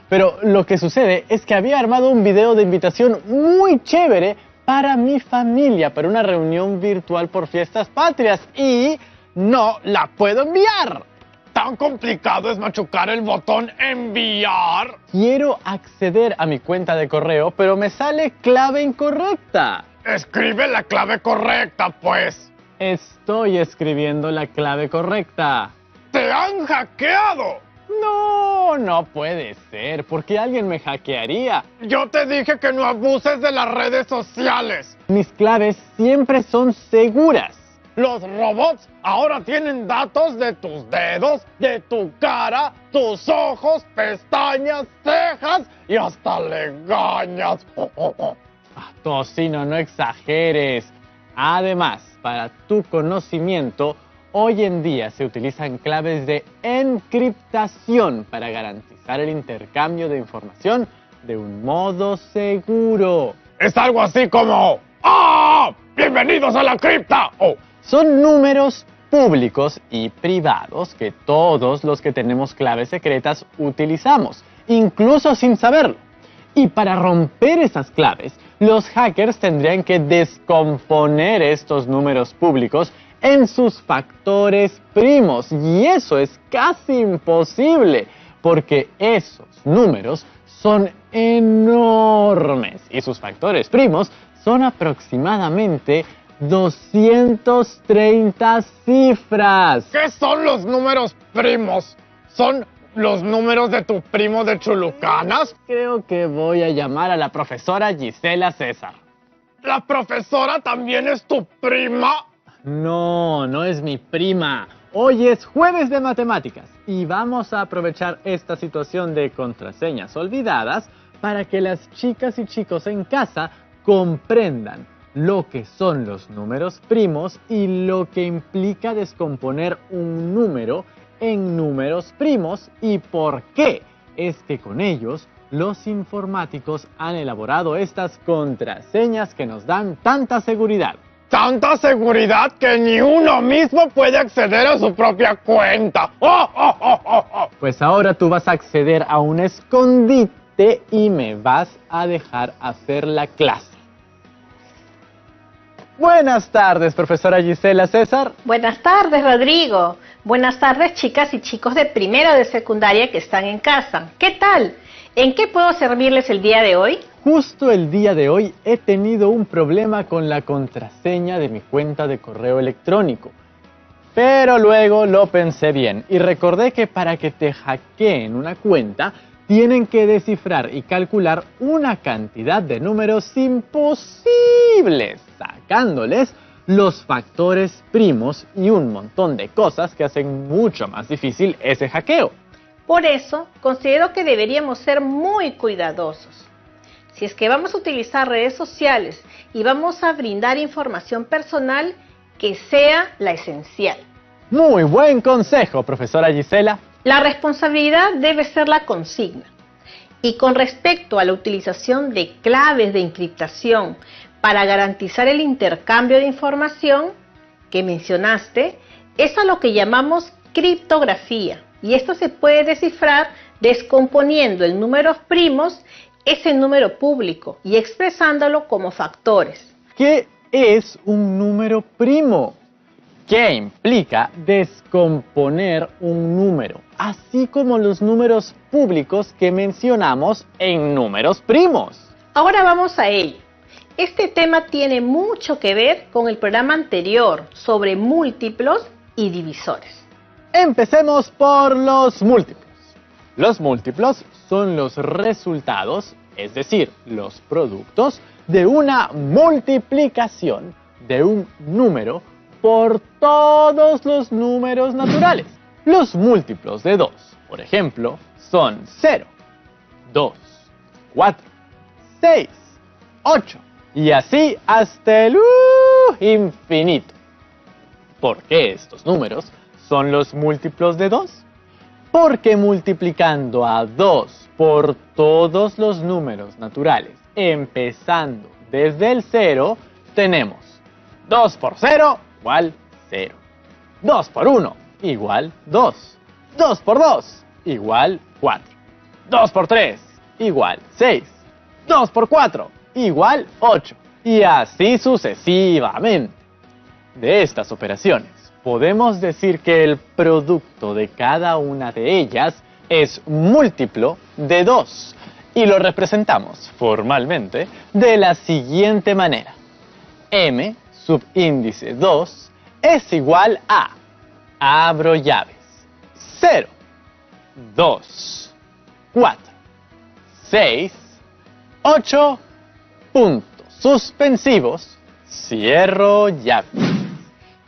Pero lo que sucede es que había armado un video de invitación muy chévere para mi familia, para una reunión virtual por fiestas patrias y no la puedo enviar. ¿Tan complicado es machucar el botón enviar? Quiero acceder a mi cuenta de correo, pero me sale clave incorrecta. Escribe la clave correcta, pues. Estoy escribiendo la clave correcta. ¡Te han hackeado! No puede ser, porque alguien me hackearía. Yo te dije que no abuses de las redes sociales. Mis claves siempre son seguras. Los robots ahora tienen datos de tus dedos, de tu cara, tus ojos, pestañas, cejas y hasta legañas. Tocino, no exageres. Además, para tu conocimiento, hoy en día se utilizan claves de encriptación para garantizar el intercambio de información de un modo seguro. Es algo así como... ¡Ah! ¡Bienvenidos a la cripta! Oh. Son números públicos y privados que todos los que tenemos claves secretas utilizamos, incluso sin saberlo. Y para romper esas claves, los hackers tendrían que descomponer estos números públicos en sus factores primos. Y eso es casi imposible, porque esos números son enormes y sus factores primos son aproximadamente 230 cifras. ¿Qué son los números primos? ¿Son los números de tu primo de Chulucanas? Creo que voy a llamar a la profesora Gisela César. ¿La profesora también es tu prima? No es mi prima. Hoy es jueves de matemáticas y vamos a aprovechar esta situación de contraseñas olvidadas para que las chicas y chicos en casa comprendan lo que son los números primos y lo que implica descomponer un número en números primos y por qué es que con ellos los informáticos han elaborado estas contraseñas que nos dan tanta seguridad. Tanta seguridad que ni uno mismo puede acceder a su propia cuenta. ¡Oh! Pues ahora tú vas a acceder a un escondite y me vas a dejar hacer la clase. Buenas tardes, profesora Gisela César. Buenas tardes, Rodrigo. Buenas tardes, chicas y chicos de primero de secundaria que están en casa. ¿Qué tal? ¿En qué puedo servirles el día de hoy? Justo el día de hoy he tenido un problema con la contraseña de mi cuenta de correo electrónico. Pero luego lo pensé bien y recordé que para que te hackeen una cuenta, tienen que descifrar y calcular una cantidad de números imposibles, sacándoles los factores primos y un montón de cosas que hacen mucho más difícil ese hackeo. Por eso, considero que deberíamos ser muy cuidadosos. Si es que vamos a utilizar redes sociales y vamos a brindar información personal, que sea la esencial. Muy buen consejo, profesora Gisela. La responsabilidad debe ser la consigna. Y con respecto a la utilización de claves de encriptación para garantizar el intercambio de información que mencionaste, es a lo que llamamos criptografía. Y esto se puede descifrar descomponiendo en números primos ese número público y expresándolo como factores. ¿Qué es un número primo? ¿Qué implica descomponer un número? Así como los números públicos que mencionamos en números primos. Ahora vamos a ello. Este tema tiene mucho que ver con el programa anterior sobre múltiplos y divisores. Empecemos por los múltiplos. Los múltiplos son los resultados, es decir, los productos de una multiplicación de un número por todos los números naturales. Los múltiplos de 2, por ejemplo, son 0, 2, 4, 6, 8 y así hasta el infinito. ¿Por qué estos números son los múltiplos de 2? Porque multiplicando a 2 por todos los números naturales, empezando desde el 0, tenemos 2 por 0 igual 0. 2 por 1 igual 2. 2 por 2 igual 4. 2 por 3 igual 6. 2 por 4 igual 8. Y así sucesivamente. De estas operaciones, podemos decir que el producto de cada una de ellas es múltiplo de 2. Y lo representamos formalmente de la siguiente manera. M subíndice 2 es igual a, abro llaves, 0, 2, 4, 6, 8, puntos suspensivos, cierro llaves.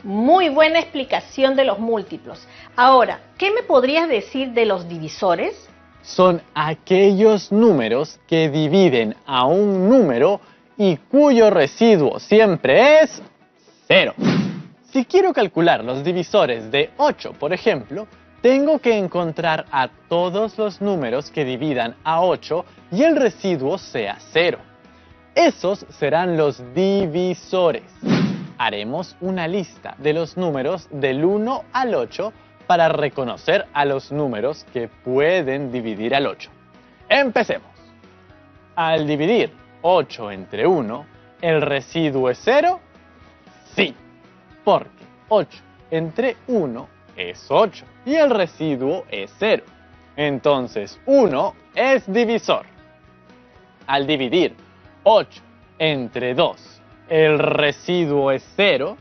Muy buena explicación de los múltiplos. Ahora, ¿qué me podrías decir de los divisores? Son aquellos números que dividen a un número y cuyo residuo siempre es 0. Si quiero calcular los divisores de 8, por ejemplo, tengo que encontrar a todos los números que dividan a 8 y el residuo sea 0. Esos serán los divisores. Haremos una lista de los números del 1 al 8 para reconocer a los números que pueden dividir al 8. Empecemos. Al dividir 8 entre 1, ¿el residuo es 0? Sí, porque 8 entre 1 es 8 y el residuo es 0. Entonces 1 es divisor. Al dividir 8 entre 2, ¿el residuo es 0?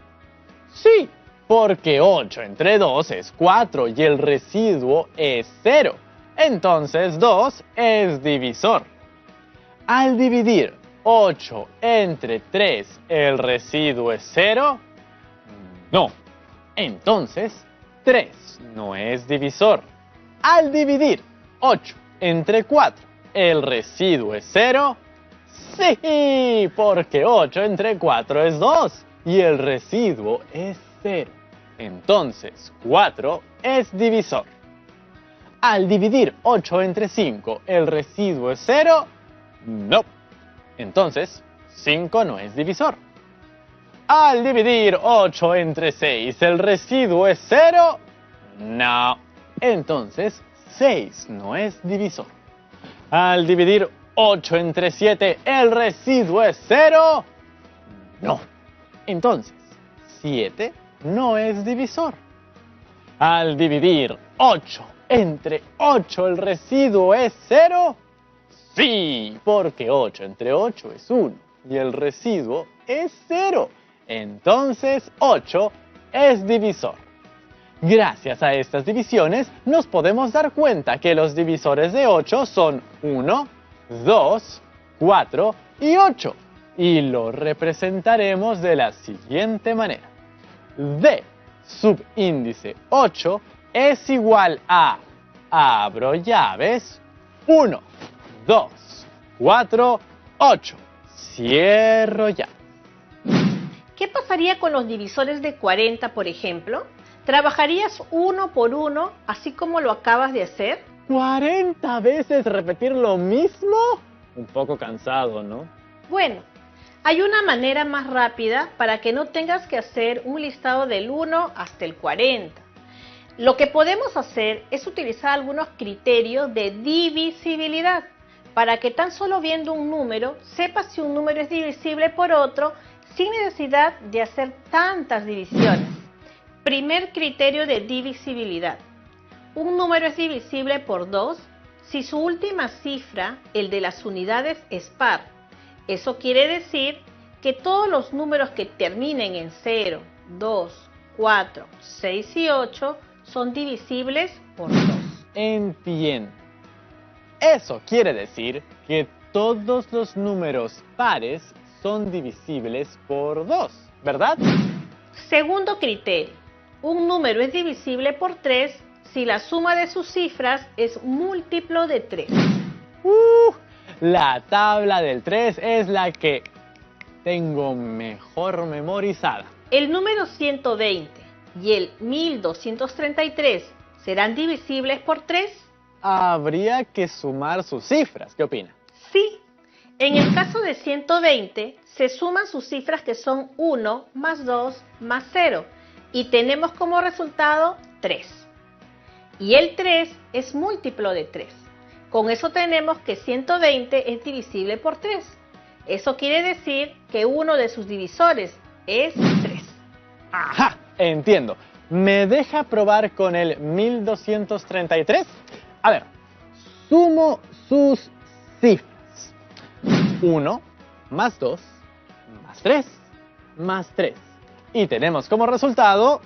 Sí, porque 8 entre 2 es 4 y el residuo es 0. Entonces 2 es divisor. Al dividir 8 entre 3, ¿el residuo es 0? No. Entonces 3 no es divisor. Al dividir 8 entre 4, ¿el residuo es 0? Sí, porque 8 entre 4 es 2 y el residuo es 0. Entonces 4 es divisor. Al dividir 8 entre 5, ¿el residuo es 0? No. Entonces 5 no es divisor. Al dividir 8 entre 6, ¿el residuo es 0? No. Entonces 6 no es divisor. Al dividir 8 entre 7, ¿el residuo es 0? No. Entonces 7 no es divisor. Al dividir 8 entre 8, ¿el residuo es 0? Sí, porque 8 entre 8 es 1 y el residuo es 0. Entonces 8 es divisor. Gracias a estas divisiones nos podemos dar cuenta que los divisores de 8 son 1, 2, 4 y 8. Y lo representaremos de la siguiente manera. D subíndice 8 es igual a, abro llaves, 1, 2, 4, 8. Cierro llaves. ¿Qué pasaría con los divisores de 40, por ejemplo? ¿Trabajarías uno por uno, así como lo acabas de hacer? ¿40 veces repetir lo mismo? Un poco cansado, ¿no? Bueno, hay una manera más rápida para que no tengas que hacer un listado del 1 hasta el 40. Lo que podemos hacer es utilizar algunos criterios de divisibilidad para que tan solo viendo un número sepas si un número es divisible por otro sin necesidad de hacer tantas divisiones. Primer criterio de divisibilidad. Un número es divisible por 2 si su última cifra, el de las unidades, es par. Eso quiere decir que todos los números que terminen en 0, 2, 4, 6 y 8 son divisibles por 2. Entiendo. Eso quiere decir que todos los números pares son divisibles por 2, ¿verdad? Segundo criterio. Un número es divisible por 3 si la suma de sus cifras es múltiplo de 3. La tabla del 3 es la que tengo mejor memorizada. El número 120 y el 1233 serán divisibles por 3. Habría que sumar sus cifras. ¿Qué opina? Sí. En el caso de 120, se suman sus cifras que son 1 más 2 más 0 y tenemos como resultado 3. Y el 3 es múltiplo de 3. Con eso tenemos que 120 es divisible por 3. Eso quiere decir que uno de sus divisores es 3. ¡Ajá! Entiendo. ¿Me deja probar con el 1233? A ver, sumo sus cifras. 1 más 2 más 3 más 3. Y tenemos como resultado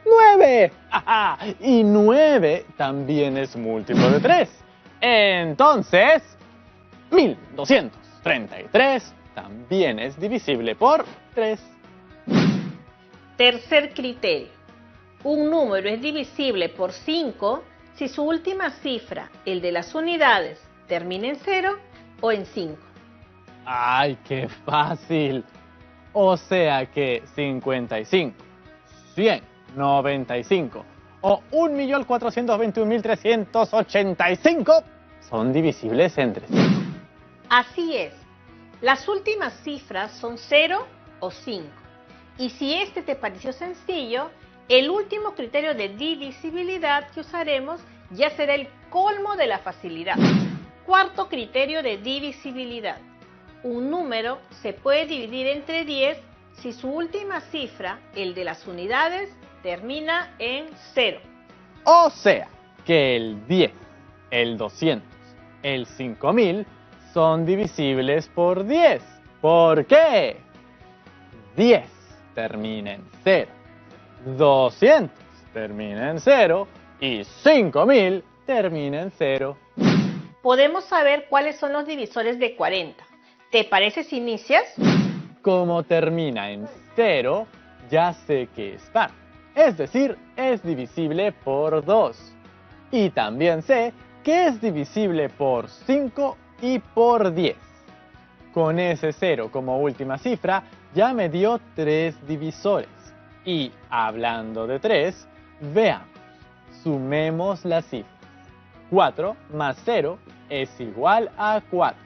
9. ¡Ajá! Y 9 también es múltiplo de 3. Entonces, 1233 también es divisible por 3. Tercer criterio. Un número es divisible por 5 si su última cifra, el de las unidades, termina en 0 o en 5. ¡Ay, qué fácil! O sea que 55, 100, 95 o 1.421.385 son divisibles entre 5. Así es. Las últimas cifras son 0 o 5. Y si este te pareció sencillo, el último criterio de divisibilidad que usaremos ya será el colmo de la facilidad. Cuarto criterio de divisibilidad. Un número se puede dividir entre 10 si su última cifra, el de las unidades, termina en 0. O sea que el 10, el 200, el 5000 son divisibles por 10. ¿Por qué? 10 termina en 0, 200 termina en 0 y 5000 termina en 0. Podemos saber cuáles son los divisores de 40. ¿Te parece si inicias? Como termina en 0, ya sé que es par. Es decir, es divisible por 2. Y también sé que es divisible por 5 y por 10. Con ese 0 como última cifra, ya me dio 3 divisores. Y hablando de 3, veamos, sumemos las cifras. 4 más 0 es igual a 4.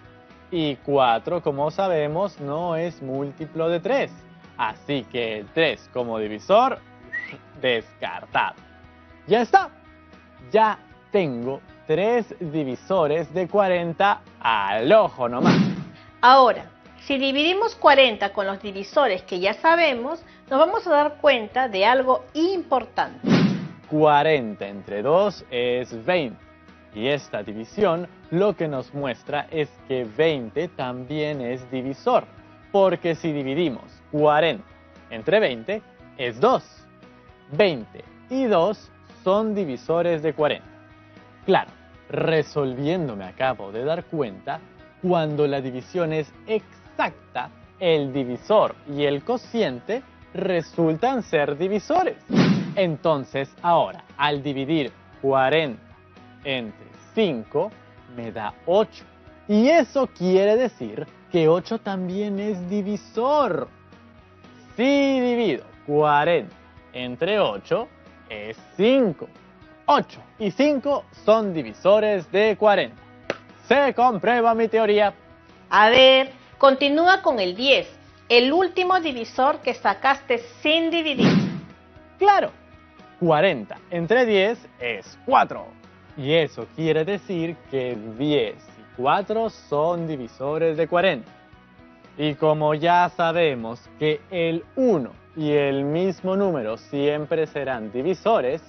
Y 4, como sabemos, no es múltiplo de 3. Así que el 3 como divisor, descartado. ¡Ya está! Ya tengo 3 divisores de 40 al ojo nomás. Ahora, si dividimos 40 con los divisores que ya sabemos, nos vamos a dar cuenta de algo importante. 40 entre 2 es 20. Y esta división lo que nos muestra es que 20 también es divisor. Porque si dividimos 40 entre 20 es 2. 20 y 2 son divisores de 40. Claro, resolviendo me acabo de dar cuenta, cuando la división es exacta, el divisor y el cociente resultan ser divisores. Entonces ahora, al dividir 40 entre 5, me da 8. Y eso quiere decir que 8 también es divisor. Si divido 40 entre 8, es 5. 8 y 5 son divisores de 40. Se comprueba mi teoría. A ver, continúa con el 10, el último divisor que sacaste sin dividir. Claro, 40 entre 10 es 4. Y eso quiere decir que 10 y 4 son divisores de 40. Y como ya sabemos que el 1 y el mismo número siempre serán divisores,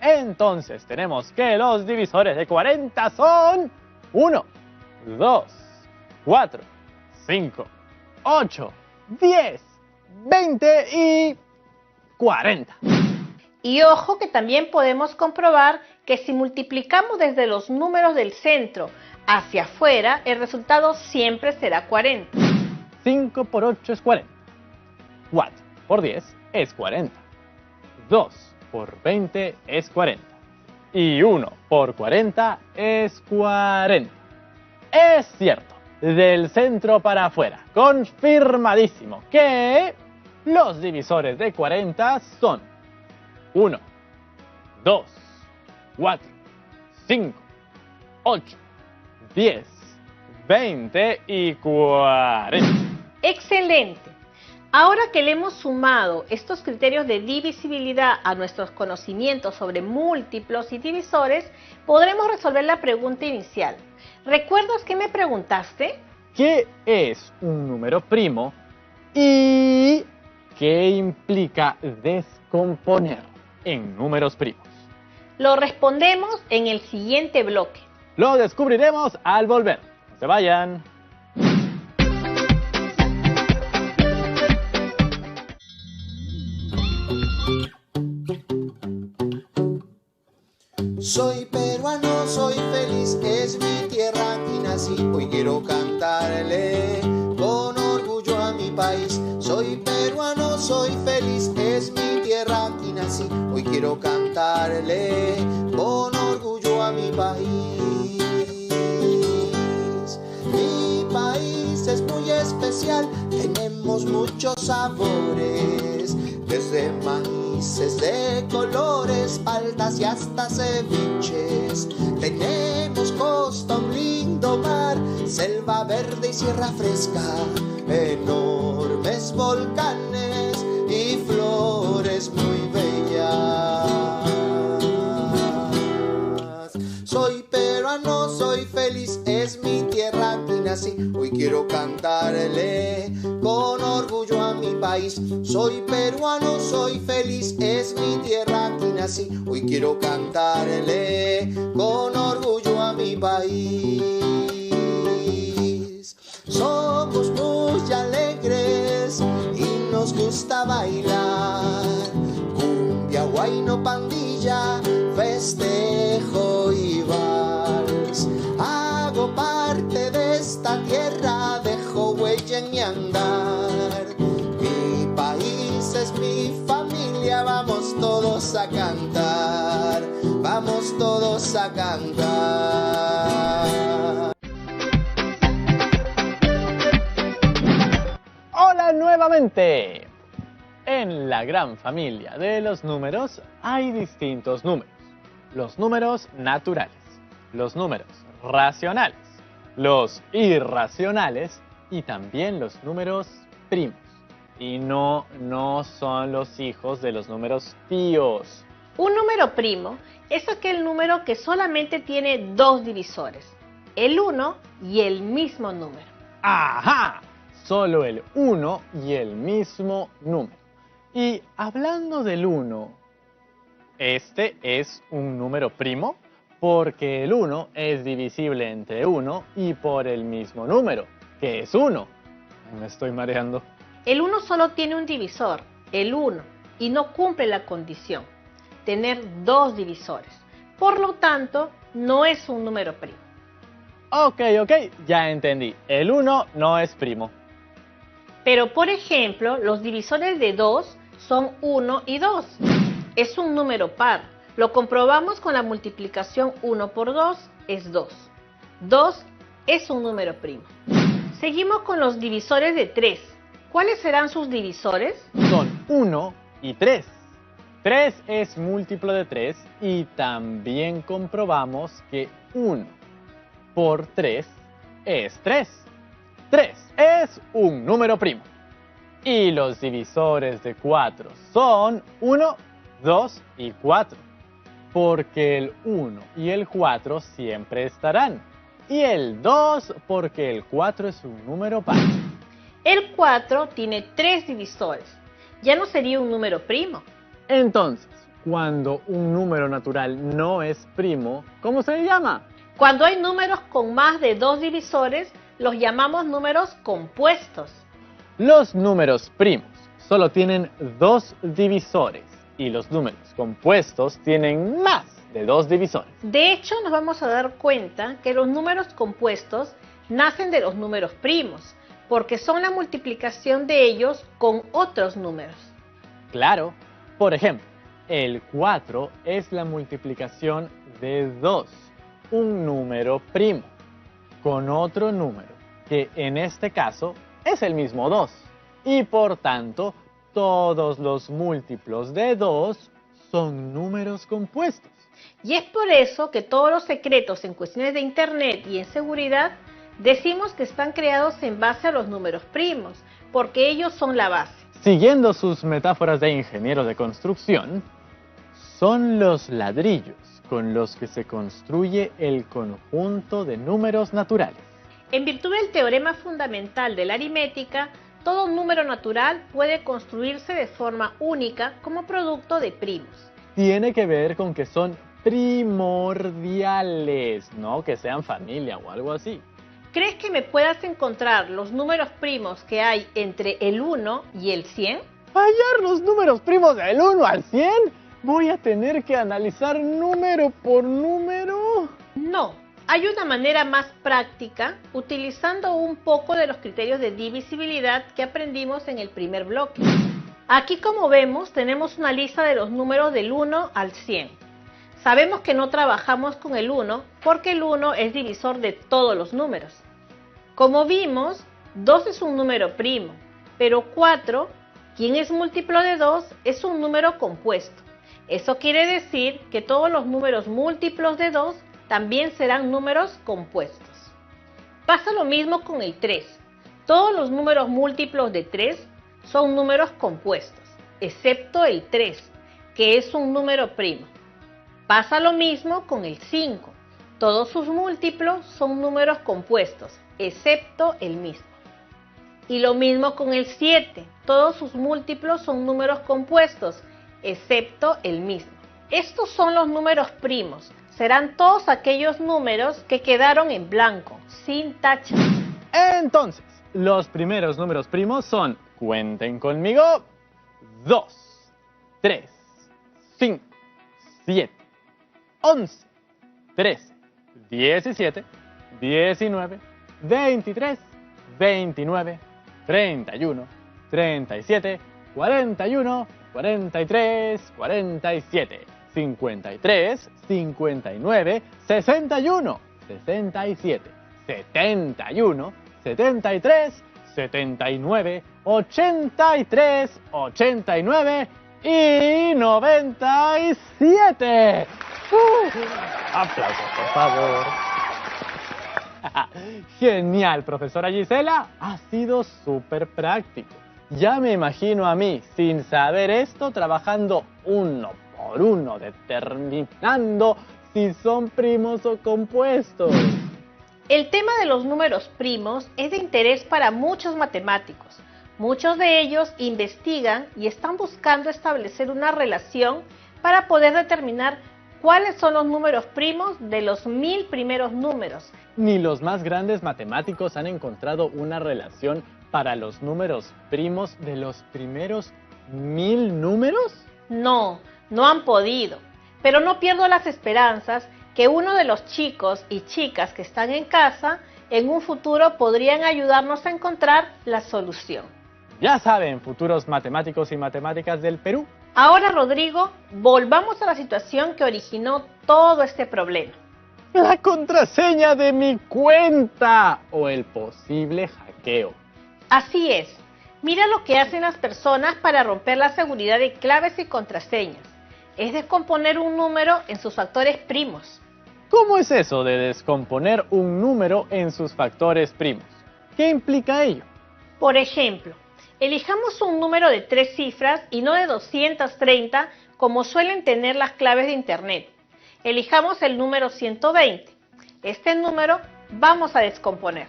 entonces tenemos que los divisores de 40 son 1, 2, 4, 5, 8, 10, 20 y 40. Y ojo que también podemos comprobar que si multiplicamos desde los números del centro hacia afuera, el resultado siempre será 40. 5 por 8 es 40. 4 por 10 es 40. 2 por 20 es 40. Y 1 por 40 es 40. Es cierto, del centro para afuera, confirmadísimo que los divisores de 40 son 1, 2, 4, 5, 8, 10, 20 y 40. ¡Excelente! Ahora que le hemos sumado estos criterios de divisibilidad a nuestros conocimientos sobre múltiplos y divisores, podremos resolver la pregunta inicial. ¿Recuerdas que me preguntaste? ¿Qué es un número primo y qué implica descomponer en números primos? Lo respondemos en el siguiente bloque. Lo descubriremos al volver. No se vayan. Soy peruano, soy feliz, es mi tierra, aquí nací. Hoy quiero cantarle con orgullo a mi país. Soy peruano, soy feliz, es mi tierra, aquí nací. Hoy quiero cantarle con orgullo a mi país. Mi país es muy especial, tenemos muchos sabores, desde maíces de colores, paltas y hasta ceviches. Tenemos costa, un lindo mar, selva verde y sierra fresca, enormes volcanes y flores muy bellas. Soy peruano, soy feliz, es mi tierra, aquí nací. Hoy quiero cantarle con orgullo a mi país. Soy peruano, soy feliz, es mi tierra, aquí nací. Hoy quiero cantarle con orgullo a mi país. Somos muy alegres y nos gusta bailar cumbia, guayno, pandilla, festejo y vals. Hago parte de esta tierra, dejo huella en mi andar. Mi país es mi familia, vamos todos a cantar, vamos todos a cantar. Hola nuevamente. En la gran familia de los números hay distintos números. Los números naturales, los números racionales, los irracionales y también los números primos. Y no son los hijos de los números tíos. Un número primo es aquel número que solamente tiene dos divisores, el 1 y el mismo número. ¡Ajá! Solo el 1 y el mismo número. Y hablando del 1, este es un número primo porque el 1 es divisible entre 1 y por el mismo número, que es 1. Me estoy mareando. El 1 solo tiene un divisor, el 1, y no cumple la condición, tener dos divisores. Por lo tanto, no es un número primo. Ok, ya entendí. El 1 no es primo. Pero, por ejemplo, los divisores de 2 son 1 y 2. Es un número par. Lo comprobamos con la multiplicación 1 por 2 es 2. 2 es un número primo. Seguimos con los divisores de 3. ¿Cuáles serán sus divisores? Son 1 y 3. 3 es múltiplo de 3 y también comprobamos que 1 por 3 es 3. 3 es un número primo. Y los divisores de 4 son 1, 2 y 4. Porque el 1 y el 4 siempre estarán. Y el 2 porque el 4 es un número par. El 4 tiene 3 divisores. Ya no sería un número primo. Entonces, cuando un número natural no es primo, ¿cómo se le llama? Cuando hay números con más de 2 divisores, los llamamos números compuestos. Los números primos solo tienen 2 divisores y los números compuestos tienen más de 2 divisores. De hecho, nos vamos a dar cuenta que los números compuestos nacen de los números primos, porque son la multiplicación de ellos con otros números. Claro, por ejemplo, el 4 es la multiplicación de 2, un número primo, con otro número, que en este caso es el mismo 2. Y por tanto, todos los múltiplos de 2 son números compuestos. Y es por eso que todos los secretos en cuestiones de Internet y en seguridad decimos que están creados en base a los números primos, porque ellos son la base. Siguiendo sus metáforas de ingenieros de construcción, son los ladrillos con los que se construye el conjunto de números naturales. En virtud del teorema fundamental de la aritmética, todo número natural puede construirse de forma única como producto de primos. Tiene que ver con que son primordiales, no que sean familia o algo así. ¿Crees que me puedas encontrar los números primos que hay entre el 1 y el 100? ¿Hallar los números primos del 1 al 100? ¿Voy a tener que analizar número por número? No, hay una manera más práctica utilizando un poco de los criterios de divisibilidad que aprendimos en el primer bloque. Aquí, como vemos, tenemos una lista de los números del 1 al 100. Sabemos que no trabajamos con el 1 porque el 1 es divisor de todos los números. Como vimos, 2 es un número primo, pero 4, quien es múltiplo de 2, es un número compuesto. Eso quiere decir que todos los números múltiplos de 2 también serán números compuestos. Pasa lo mismo con el 3. Todos los números múltiplos de 3 son números compuestos, excepto el 3, que es un número primo. Pasa lo mismo con el 5. Todos sus múltiplos son números compuestos, excepto el mismo. Y lo mismo con el 7. Todos sus múltiplos son números compuestos, excepto el mismo. Estos son los números primos. Serán todos aquellos números que quedaron en blanco, sin tacha. Entonces, los primeros números primos son, cuenten conmigo, 2, 3, 5, 7, 11, 13, 17, 19, 23, 29, 31, 37, 41, 43, 47, 53, 59, 61, 67, 71, 73, 79, 83, 89 y 97. Aplausos, por favor. Genial, profesora Gisela. Ha sido súper práctico. Ya me imagino a mí, sin saber esto, trabajando uno por uno, determinando si son primos o compuestos. El tema de los números primos es de interés para muchos matemáticos. Muchos de ellos investigan y están buscando establecer una relación para poder determinar cuáles son los números primos de los 1000 primeros números. Ni los más grandes matemáticos han encontrado una relación para los números primos de los primeros 1000 números. No, no han podido. Pero no pierdo las esperanzas que uno de los chicos y chicas que están en casa en un futuro podrían ayudarnos a encontrar la solución. Ya saben, futuros matemáticos y matemáticas del Perú. Ahora, Rodrigo, volvamos a la situación que originó todo este problema. La contraseña de mi cuenta o el posible hackeo. Así es. Mira lo que hacen las personas para romper la seguridad de claves y contraseñas. Es descomponer un número en sus factores primos. ¿Cómo es eso de descomponer un número en sus factores primos? ¿Qué implica ello? Por ejemplo, elijamos un número de 3 cifras y no de 230 como suelen tener las claves de Internet. Elijamos el número 120. Este número vamos a descomponer.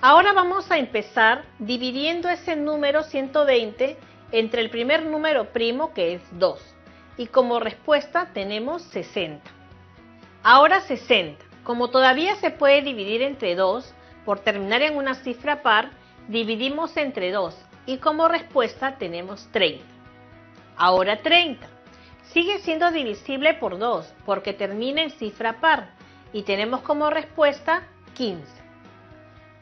Ahora vamos a empezar dividiendo ese número 120 entre el primer número primo, que es 2. Y como respuesta tenemos 60. Ahora 60. Como todavía se puede dividir entre 2, por terminar en una cifra par, dividimos entre 2 y como respuesta tenemos 30. Ahora 30. Sigue siendo divisible por 2 porque termina en cifra par y tenemos como respuesta 15.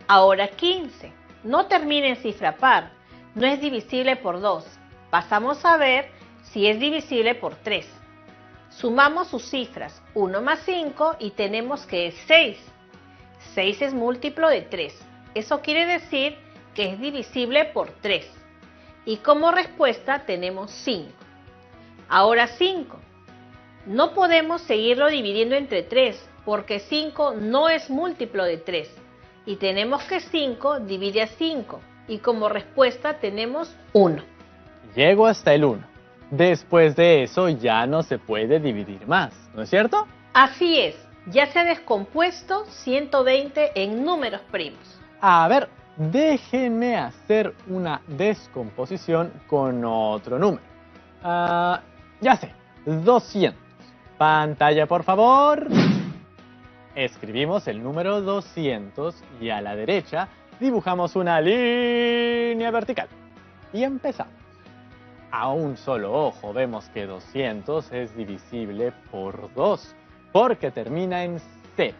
Ahora 15. No termina en cifra par, no es divisible por 2. Pasamos a ver si es divisible por 3. Sumamos sus cifras, 1 más 5 y tenemos que es 6. 6 es múltiplo de 3. Eso quiere decir que es divisible por 3. Y como respuesta tenemos 5. Ahora 5. No podemos seguirlo dividiendo entre 3 porque 5 no es múltiplo de 3. Y tenemos que 5 divide a 5. y como respuesta tenemos 1. Llego hasta el 1. Después de eso ya no se puede dividir más, ¿no es cierto? Así es, ya se ha descompuesto 120 en números primos. A ver, déjenme hacer una descomposición con otro número. Ya sé, 200. Pantalla, por favor. Escribimos el número 200 y a la derecha dibujamos una línea vertical. Y empezamos. A un solo ojo vemos que 200 es divisible por 2, porque termina en 0.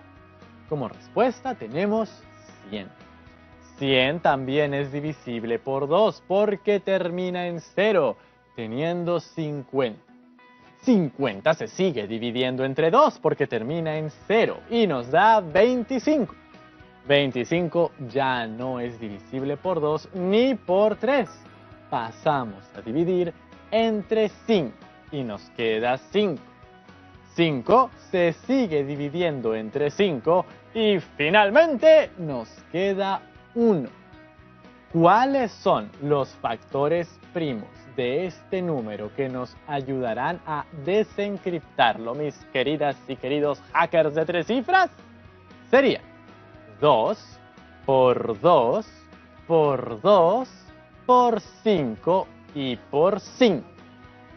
Como respuesta tenemos 100. 100 también es divisible por 2, porque termina en 0, teniendo 50. 50 se sigue dividiendo entre 2 porque termina en 0 y nos da 25. 25 ya no es divisible por 2 ni por 3. Pasamos a dividir entre 5 y nos queda 5. 5 se sigue dividiendo entre 5 y finalmente nos queda 1. ¿Cuáles son los factores primos de este número que nos ayudarán a desencriptarlo, mis queridas y queridos hackers de 3 cifras? Sería 2 por 2 por 2 por 5 y por 5.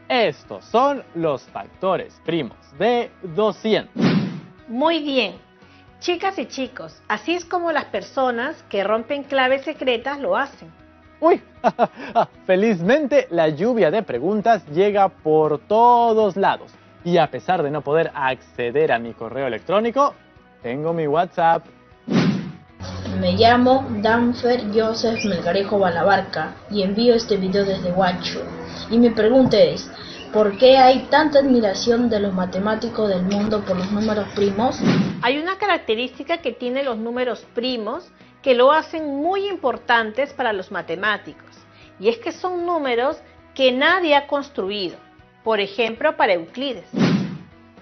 Estos son los factores primos de 200. Muy bien. Chicas y chicos, así es como las personas que rompen claves secretas lo hacen. ¡Uy! Felizmente la lluvia de preguntas llega por todos lados. Y a pesar de no poder acceder a mi correo electrónico, tengo mi WhatsApp. Me llamo Danfer Joseph Melgarejo Balabarca y envío este video desde Huacho. Y mi pregunta es, ¿por qué hay tanta admiración de los matemáticos del mundo por los números primos? Hay una característica que tienen los números primos que lo hacen muy importantes para los matemáticos. Y es que son números que nadie ha construido. Por ejemplo, para Euclides,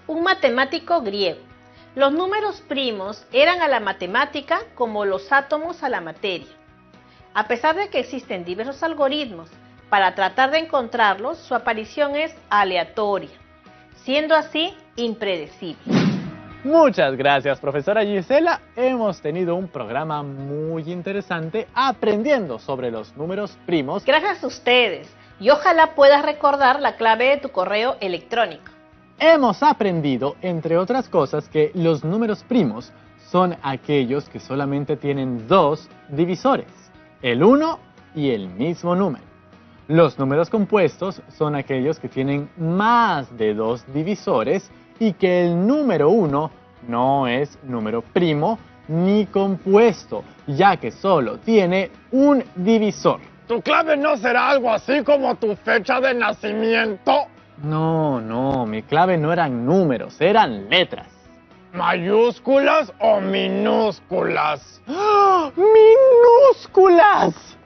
un matemático griego. Los números primos eran a la matemática como los átomos a la materia. A pesar de que existen diversos algoritmos para tratar de encontrarlos, su aparición es aleatoria, siendo así impredecible. Muchas gracias, profesora Gisela. Hemos tenido un programa muy interesante aprendiendo sobre los números primos. Gracias a ustedes y ojalá puedas recordar la clave de tu correo electrónico. Hemos aprendido, entre otras cosas, que los números primos son aquellos que solamente tienen 2 divisores, el 1 y el mismo número. Los números compuestos son aquellos que tienen más de 2 divisores y que el número 1 no es número primo ni compuesto, ya que solo tiene un divisor. ¿Tu clave no será algo así como tu fecha de nacimiento? No, mi clave no eran números, eran letras. ¿Mayúsculas o minúsculas? ¡Oh! ¡Minúsculas!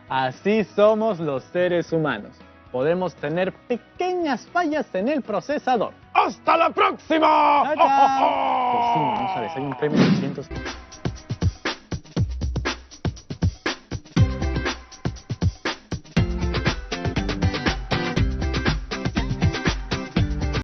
Así somos los seres humanos. Podemos tener pequeñas fallas en el procesador. ¡Hasta la próxima! ¡Chao, chao! Pues sí, no sabes, hay un premio de 200...